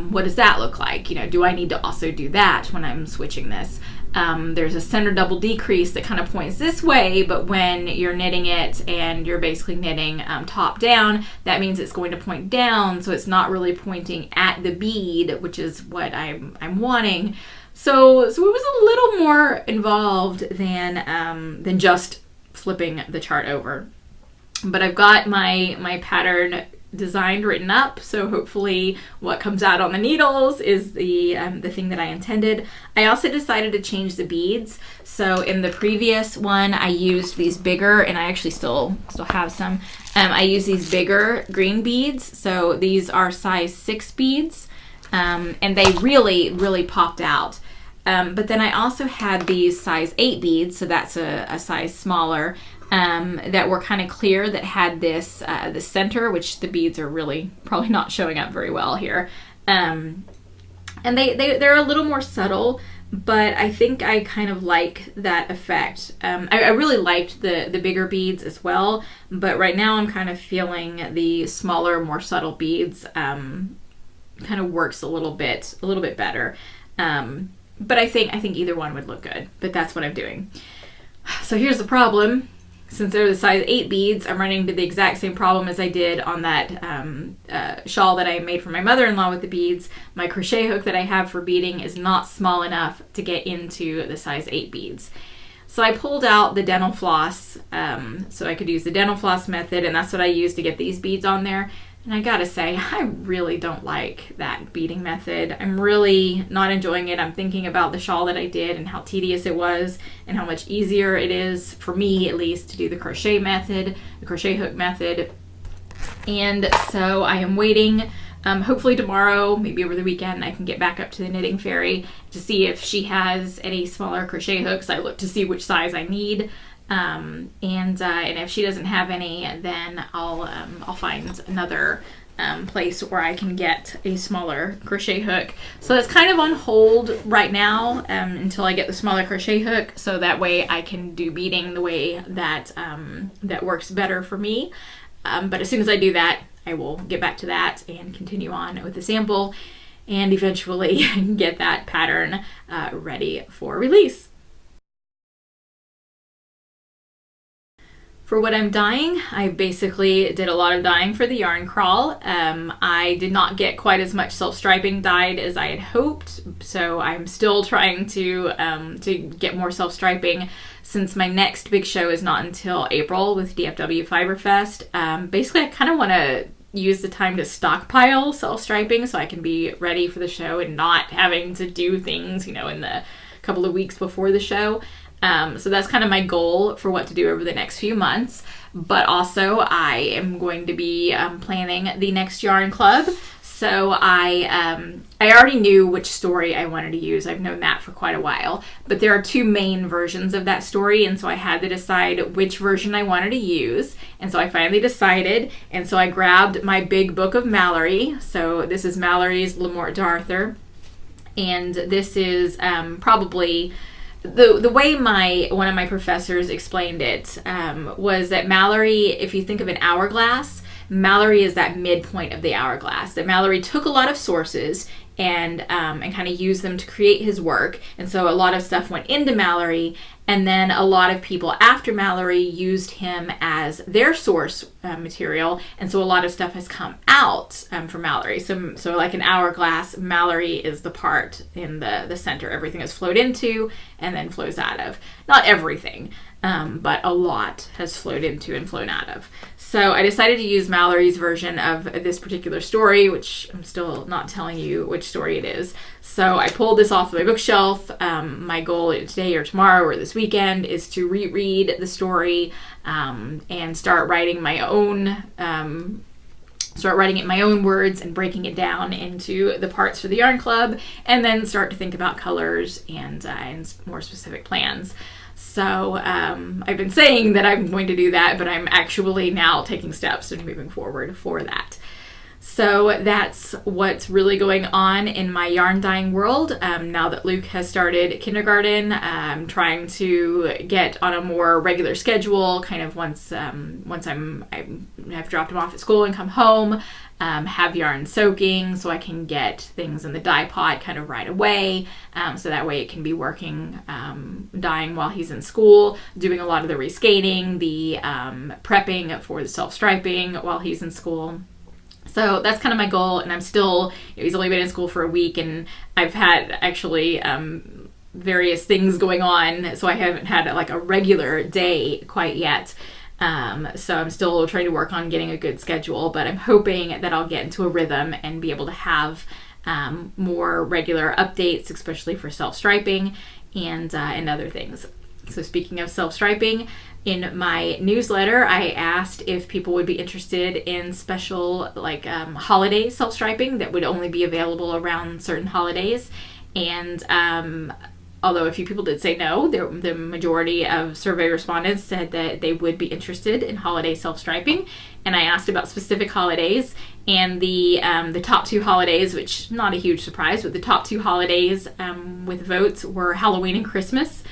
what does that look like? Do I need to also do that when I'm switching this? There's a center double decrease that kind of points this way, but when you're knitting it and you're basically knitting top down, that means it's going to point down, so it's not really pointing at the bead, which is what I'm wanting. So it was a little more involved than just flipping the chart over. But I've got my pattern designed, written up, so hopefully what comes out on the needles is the thing that I intended. I also decided to change the beads. So in the previous one I used these bigger, and I actually still have some. I use these bigger green beads, so these are size 6 beads, and they really popped out. But then I also had these size 8 beads, so that's a size smaller, that were kind of clear, that had this the center, which the beads are really probably not showing up very well here. And they're a little more subtle, but I think I kind of like that effect. I really liked the bigger beads as well, but right now I'm kind of feeling the smaller, more subtle beads kind of works a little bit better. But I think either one would look good, but that's what I'm doing. So here's the problem. Since they're the size 8 beads, I'm running into the exact same problem as I did on that shawl that I made for my mother-in-law with the beads. My crochet hook that I have for beading is not small enough to get into the size 8 beads. So I pulled out the dental floss, so I could use the dental floss method, and that's what I used to get these beads on there. And I gotta say, I really don't like that beading method. I'm really not enjoying it. I'm thinking about the shawl that I did and how tedious it was, and how much easier it is, for me at least, to do the crochet method, the crochet hook method. And so I am waiting. Hopefully tomorrow, maybe over the weekend, I can get back up to the Knitting Fairy to see if she has any smaller crochet hooks. I look to see which size I need. And if she doesn't have any, then I'll find another place where I can get a smaller crochet hook. So it's kind of on hold right now until I get the smaller crochet hook, so that way I can do beading the way that that works better for me. But as soon as I do that, I will get back to that and continue on with the sample, and eventually get that pattern ready for release. For what I'm dyeing, I basically did a lot of dyeing for the yarn crawl. I did not get quite as much self-striping dyed as I had hoped, so I'm still trying to get more self-striping, since my next big show is not until April with DFW Fiber Fest. Basically, I kind of want to use the time to stockpile self-striping so I can be ready for the show and not having to do things, in the couple of weeks before the show. So that's kind of my goal for what to do over the next few months. But also I am going to be planning the next yarn club. So I already knew which story I wanted to use. I've known that for quite a while. But there are two main versions of that story, and so I had to decide which version I wanted to use. And so I finally decided, and so I grabbed my big book of Mallory. So this is Mallory's Lamort d'Arthur. And this is probably... The way one of my professors explained it was that Mallory, if you think of an hourglass, Mallory is that midpoint of the hourglass. That Mallory took a lot of sources and kind of used them to create his work. And so a lot of stuff went into Mallory, and then a lot of people after Mallory used him as their source material. And so a lot of stuff has come out from Mallory. So like an hourglass, Mallory is the part in the center. Everything is flowed into and then flows out of. Not everything, but a lot has flowed into and flown out of. So I decided to use Mallory's version of this particular story, which I'm still not telling you which story it is. So I pulled this off of my bookshelf. My goal today or tomorrow or this weekend is to reread the story and start writing my own, start writing it in my own words and breaking it down into the parts for the yarn club, and then start to think about colors and more specific plans. So I've been saying that I'm going to do that, but I'm actually now taking steps and moving forward for that. So that's what's really going on in my yarn dyeing world. Now that Luke has started kindergarten, I'm trying to get on a more regular schedule, kind of once I've dropped him off at school and come home, have yarn soaking so I can get things in the dye pot kind of right away. So that way it can be working, dyeing while he's in school, doing a lot of the rescating, the prepping for the self-striping while he's in school. So that's kind of my goal, and I'm still, he's only been in school for a week, and I've had actually various things going on, so I haven't had like a regular day quite yet. So I'm still trying to work on getting a good schedule, but I'm hoping that I'll get into a rhythm and be able to have more regular updates, especially for self-striping and other things. So speaking of self-striping, in my newsletter, I asked if people would be interested in special like holiday self-striping that would only be available around certain holidays. And although a few people did say no, the majority of survey respondents said that they would be interested in holiday self-striping. And I asked about specific holidays, and the top two holidays, which not a huge surprise, but the top two holidays with votes were Halloween and Christmas.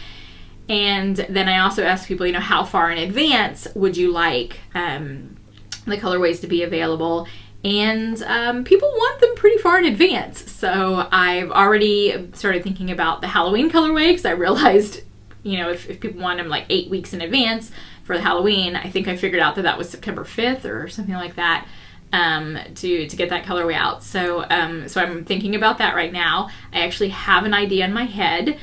And then I also asked people, how far in advance would you like the colorways to be available? And people want them pretty far in advance. So I've already started thinking about the Halloween colorway, because I realized, if people want them like 8 weeks in advance for the Halloween, I think I figured out that was September 5th or something like that, to get that colorway out. So I'm thinking about that right now. I actually have an idea in my head.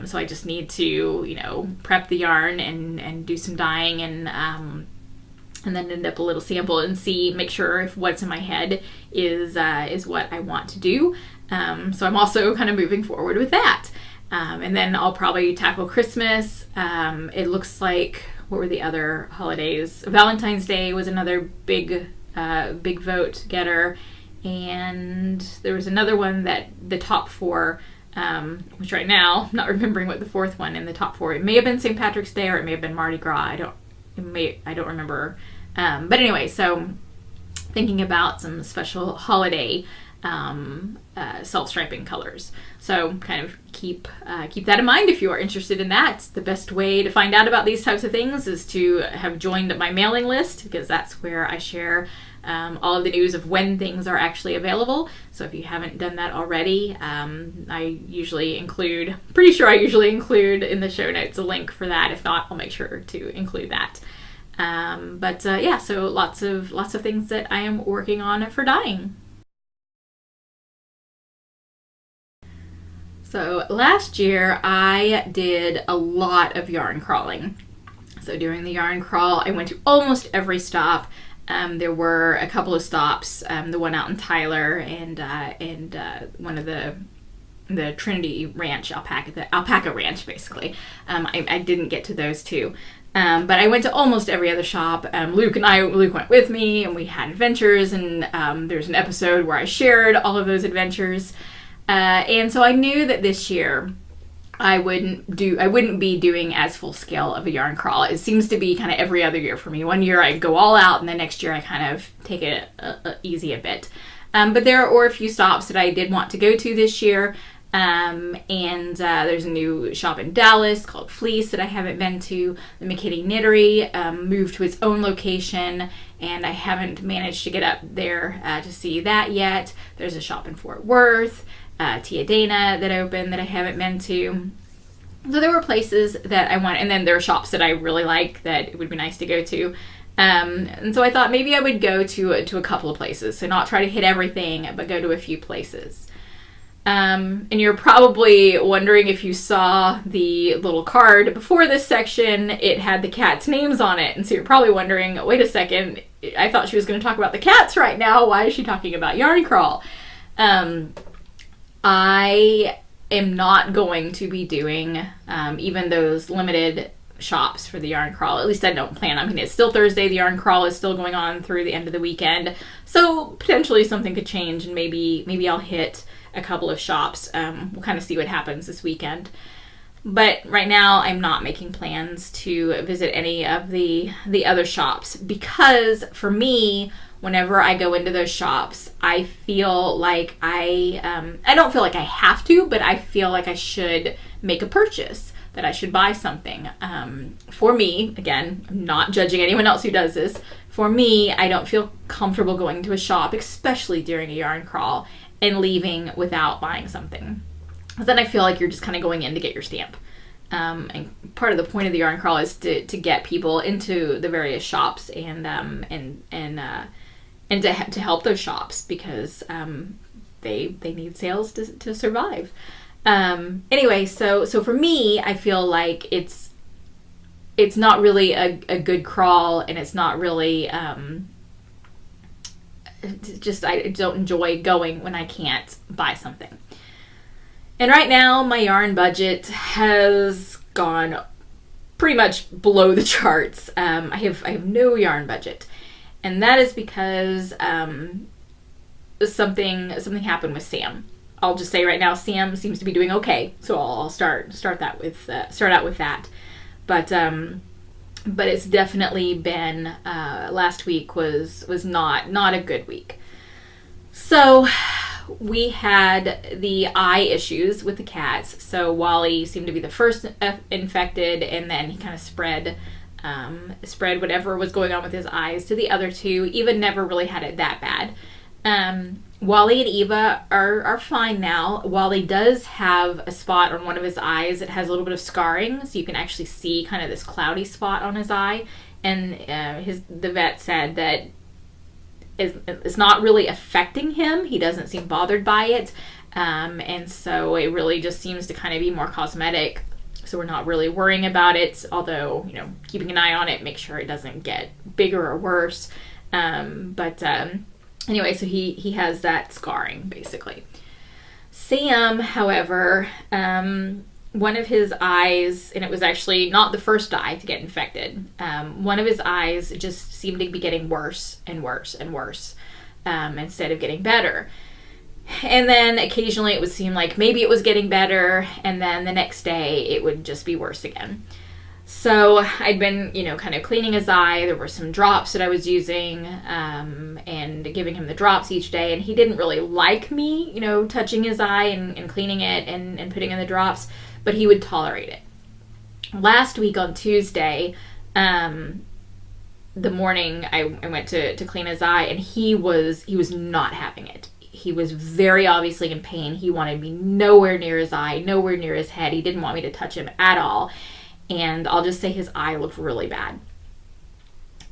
So I just need to, prep the yarn and do some dyeing and then end up a little sample and make sure if what's in my head is what I want to do. So I'm also kind of moving forward with that. And then I'll probably tackle Christmas. It looks like, what were the other holidays? Valentine's Day was another big vote getter. And there was another one that the top four, which right now, I'm not remembering what the fourth one in the top four. It may have been St. Patrick's Day, or it may have been Mardi Gras. I don't remember. But anyway, so thinking about some special holiday self-striping colors. So kind of keep that in mind if you are interested in that. The best way to find out about these types of things is to have joined my mailing list, because that's where I share all of the news of when things are actually available. So if you haven't done that already, I usually include in the show notes a link for that. If not, I'll make sure to include that. So lots of things that I am working on for dyeing. So last year I did a lot of yarn crawling. So during the yarn crawl, I went to almost every stop. there were a couple of stops, the one out in Tyler and one of the Trinity Ranch, the Alpaca Ranch, basically. I didn't get to those two. But I went to almost every other shop. Luke went with me, and we had adventures, and there's an episode where I shared all of those adventures. And so I knew that this year I wouldn't be doing as full scale of a yarn crawl. It seems to be kind of every other year for me. One year I go all out, and the next year I kind of take it easy a bit. But there were a few stops that I did want to go to this year. And there's a new shop in Dallas called Fleece that I haven't been to. The McKinney Knittery moved to its own location, and I haven't managed to get up there to see that yet. There's a shop in Fort Worth, Tia Dana, that opened that I haven't been to. So there were places that I went, and then there are shops that I really like that it would be nice to go to. And so I thought maybe I would go to a couple of places, so not try to hit everything, but go to a few places. And you're probably wondering, if you saw the little card before this section, it had the cats' names on it. And so you're probably wondering, wait a second, I thought she was going to talk about the cats right now. Why is she talking about Yarn Crawl? I am not going to be doing even those limited shops for the Yarn Crawl. At least I don't plan. I mean, it's still Thursday. The Yarn Crawl is still going on through the end of the weekend. So potentially something could change, and maybe I'll hit a couple of shops. We'll kind of see what happens this weekend. But right now I'm not making plans to visit any of the other shops, because for me, whenever I go into those shops, I feel like I don't feel like I have to, but I feel like I should make a purchase, that I should buy something. For me, again, I'm not judging anyone else who does this. For me, I don't feel comfortable going to a shop, especially during a yarn crawl, and leaving without buying something. Because then I feel like you're just kind of going in to get your stamp. And part of the point of the yarn crawl is to get people into the various shops and to help those shops, because they need sales to survive. Anyway, so for me, I feel like it's not really a good crawl, and it's not really just, I don't enjoy going when I can't buy something. And right now my yarn budget has gone pretty much below the charts. I have no yarn budget, and that is because something happened with Sam. I'll just say right now, Sam seems to be doing okay, so I'll start out with that. But it's definitely been, last week was not a good week. So we had the eye issues with the cats. So Wally seemed to be the first infected, and then he kind of spread whatever was going on with his eyes to the other two. Eva never really had it that bad. Wally and Eva are fine now. Wally does have a spot on one of his eyes that has a little bit of scarring, so you can actually see kind of this cloudy spot on his eye. And the vet said that it's not really affecting him. He doesn't seem bothered by it, and so it really just seems to kind of be more cosmetic. So we're not really worrying about it. Although, keeping an eye on it, make sure it doesn't get bigger or worse. Anyway, so he has that scarring, basically. Sam, however, one of his eyes, and it was actually not the first eye to get infected, one of his eyes just seemed to be getting worse and worse and worse, instead of getting better. And then occasionally it would seem like maybe it was getting better, and then the next day it would just be worse again. So I'd been, kind of cleaning his eye. There were some drops that I was using, and giving him the drops each day. And he didn't really like me, touching his eye and cleaning it and putting in the drops, but he would tolerate it. Last week on Tuesday, the morning I went to clean his eye, and he was not having it. He was very obviously in pain. He wanted me nowhere near his eye, nowhere near his head. He didn't want me to touch him at all. And I'll just say his eye looked really bad.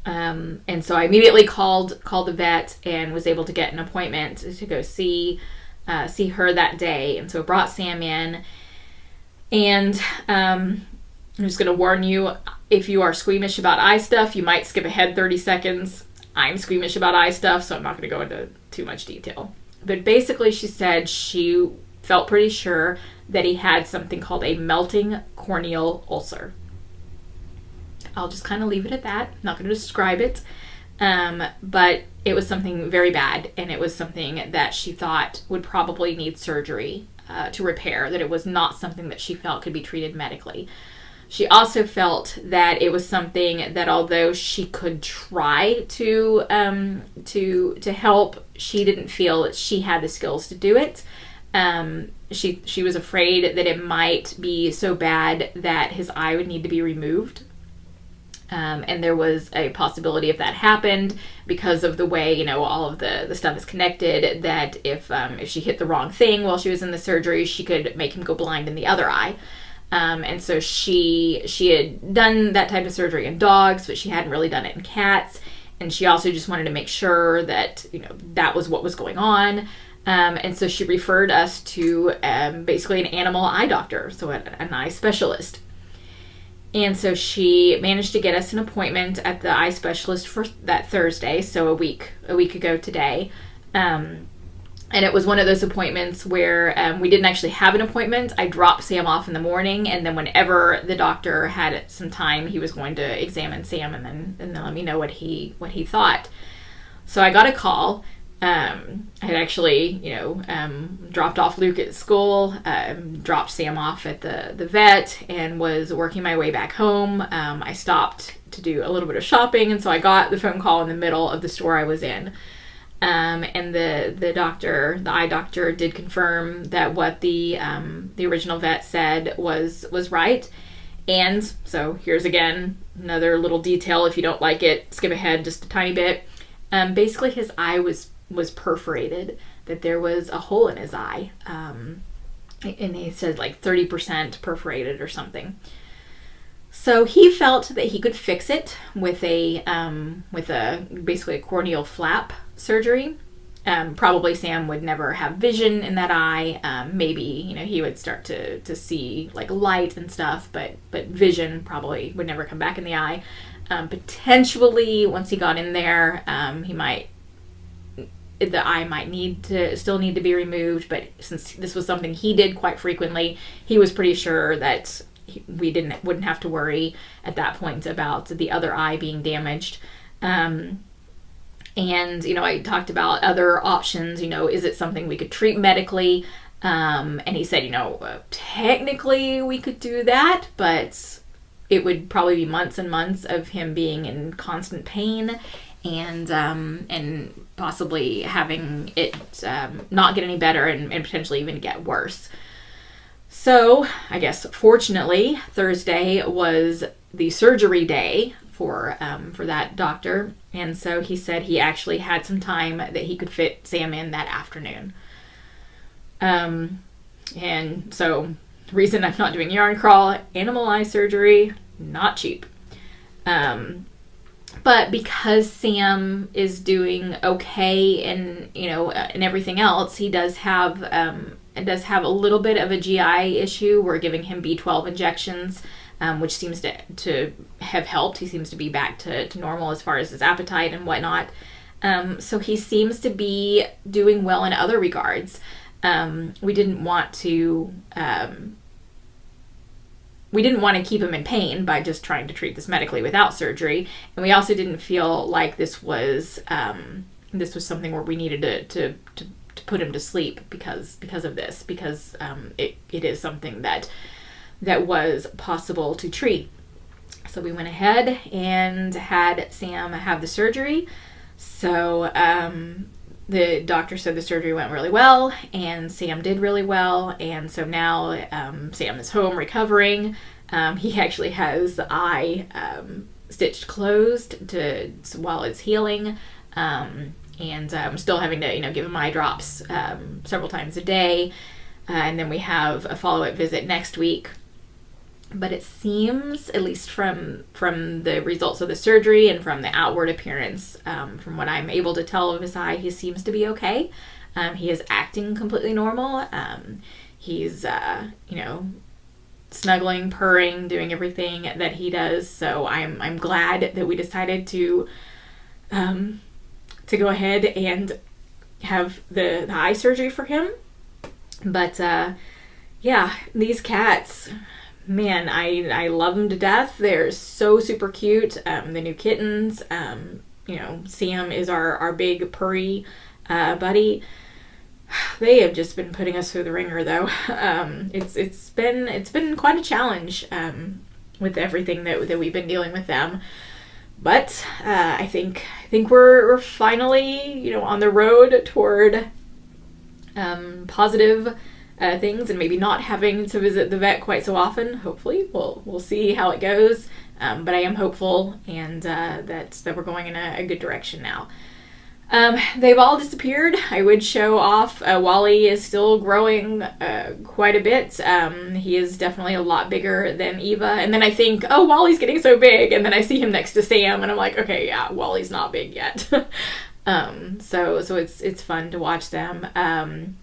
And so I immediately called the vet and was able to get an appointment to go see her that day. And so I brought Sam in. And I'm just going to warn you, if you are squeamish about eye stuff, you might skip ahead 30 seconds. I'm squeamish about eye stuff, so I'm not going to go into too much detail. But basically, she said she felt pretty sure that he had something called a melting corneal ulcer. I'll just kind of leave it at that. I'm not going to describe it. But it was something very bad, and it was something that she thought would probably need surgery to repair, that it was not something that she felt could be treated medically. She also felt that it was something that, although she could try to help, she didn't feel that she had the skills to do it. She was afraid that it might be so bad that his eye would need to be removed. And there was a possibility if that happened, because of the way, all of the stuff is connected, that if she hit the wrong thing while she was in the surgery, she could make him go blind in the other eye. And so she had done that type of surgery in dogs, but she hadn't really done it in cats. And she also just wanted to make sure that, that was what was going on. And so she referred us to basically an animal eye doctor, so an eye specialist. And so she managed to get us an appointment at the eye specialist for that Thursday, so a week ago today. And it was one of those appointments where we didn't actually have an appointment. I dropped Sam off in the morning, and then whenever the doctor had some time, he was going to examine Sam and then let me know what he thought. So I got a call. I had actually, dropped off Luke at school, dropped Sam off at the vet, and was working my way back home. I stopped to do a little bit of shopping, and so I got the phone call in the middle of the store I was in. And the doctor, the eye doctor, did confirm that what the original vet said was right. And so here's again another little detail. If you don't like it, skip ahead just a tiny bit. Basically, his eye was perforated, that there was a hole in his eye, and he said like 30% perforated or something. So he felt that he could fix it with a basically a corneal flap surgery. Probably Sam would never have vision in that eye. Maybe he would start to see like light and stuff, but vision probably would never come back in the eye. Potentially, once he got in there, the eye might still need to be removed. But since this was something he did quite frequently, he was pretty sure that we wouldn't have to worry at that point about the other eye being damaged. And I talked about other options. Is it something we could treat medically? And he said, technically we could do that, but it would probably be months and months of him being in constant pain, and possibly having it not get any better and potentially even get worse. So I guess fortunately Thursday was the surgery day for that doctor, and so he said he actually had some time that he could fit Sam in that afternoon. And so the reason I'm not doing yarn crawl, animal eye surgery, not cheap. But because Sam is doing okay and and everything else, he does have a little bit of a GI issue. We're giving him B12 injections, which seems to have helped. He seems to be back to normal as far as his appetite and whatnot. So he seems to be doing well in other regards. We didn't want to keep him in pain by just trying to treat this medically without surgery, and we also didn't feel like this was something where we needed to put him to sleep because of this, because it is something that was possible to treat. So we went ahead and had Sam have the surgery. So the doctor said the surgery went really well, and Sam did really well, and so now Sam is home recovering. He actually has the eye stitched closed while it's healing, and I'm still having to give him eye drops several times a day, and then we have a follow-up visit next week. But it seems, at least from the results of the surgery and from the outward appearance, from what I'm able to tell of his eye, he seems to be okay. He is acting completely normal. He's, snuggling, purring, doing everything that he does. So I'm glad that we decided to go ahead and have the eye surgery for him. But yeah, these cats, man, I love them to death. They're so super cute. The new kittens, you know, Sam is our big purry buddy. They have just been putting us through the ringer, though. It's been quite a challenge with everything that we've been dealing with them. But I think we're finally, you know, on the road toward positive things, and maybe not having to visit the vet quite so often. Hopefully, we'll see how it goes. But I am hopeful, and that we're going in a good direction now. They've all disappeared. I would show off. Wally is still growing quite a bit. He is definitely a lot bigger than Eva. And then I think, oh, Wally's getting so big. And then I see him next to Sam, and I'm like, okay, yeah, Wally's not big yet. So it's fun to watch them.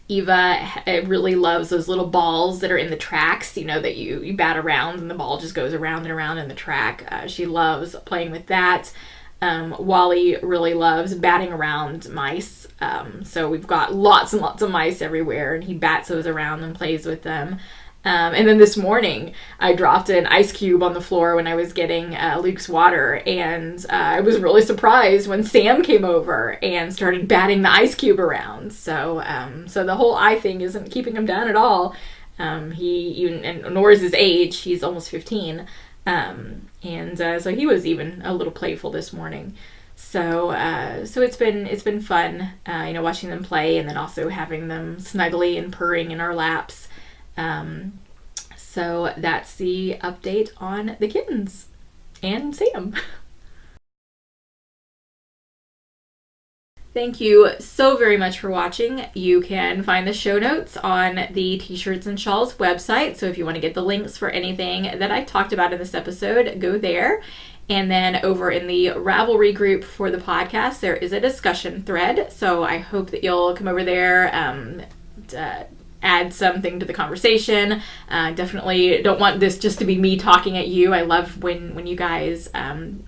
Eva really loves those little balls that are in the tracks, you know, that you bat around and the ball just goes around and around in the track. She loves playing with that. Wally really loves batting around mice. So we've got lots and lots of mice everywhere, and he bats those around and plays with them. And then this morning, I dropped an ice cube on the floor when I was getting Luke's water, and I was really surprised when Sam came over and started batting the ice cube around. So the whole eye thing isn't keeping him down at all. Nor is his age. He's almost 15. So he was even a little playful this morning. So it's been fun, you know, watching them play, and then also having them snuggly and purring in our laps. So that's the update on the kittens and Sam. Thank you so very much for watching. You can find the show notes on the T-Shirts and Shawls website. So if you want to get the links for anything that I talked about in this episode, go there. And then over in the Ravelry group for the podcast, there is a discussion thread. So I hope that you'll come over there, add something to the conversation. Definitely don't want this just to be me talking at you. I love when you guys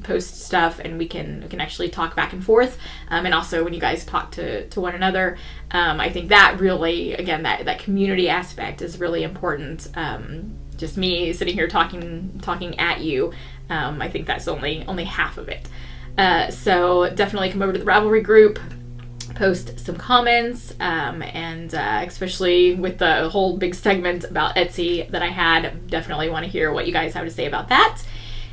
post stuff and we can actually talk back and forth. And also when you guys talk to one another. I think that really, again, that community aspect is really important. Just me sitting here talking at you. I think that's only half of it. So definitely come over to the Ravelry group, post some comments, and especially with the whole big segment about Etsy that I had, definitely want to hear what you guys have to say about that.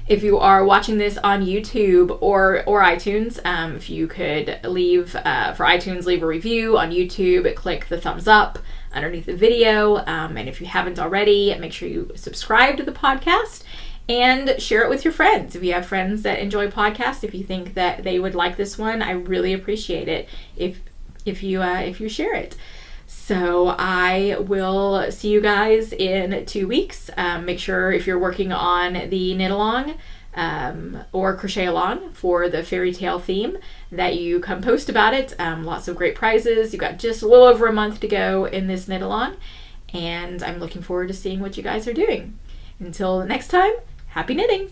If you are watching this on YouTube or iTunes, if you could leave, for iTunes, leave a review. On YouTube, click the thumbs up underneath the video. And if you haven't already, make sure you subscribe to the podcast and share it with your friends. If you have friends that enjoy podcasts, if you think that they would like this one, I really appreciate it if you share it. So I will see you guys in 2 weeks. Make sure if you're working on the knit along or crochet along for the fairy tale theme, that you come post about it. Lots of great prizes. You've got just a little over a month to go in this knit along, and I'm looking forward to seeing what you guys are doing. Until next time, happy knitting!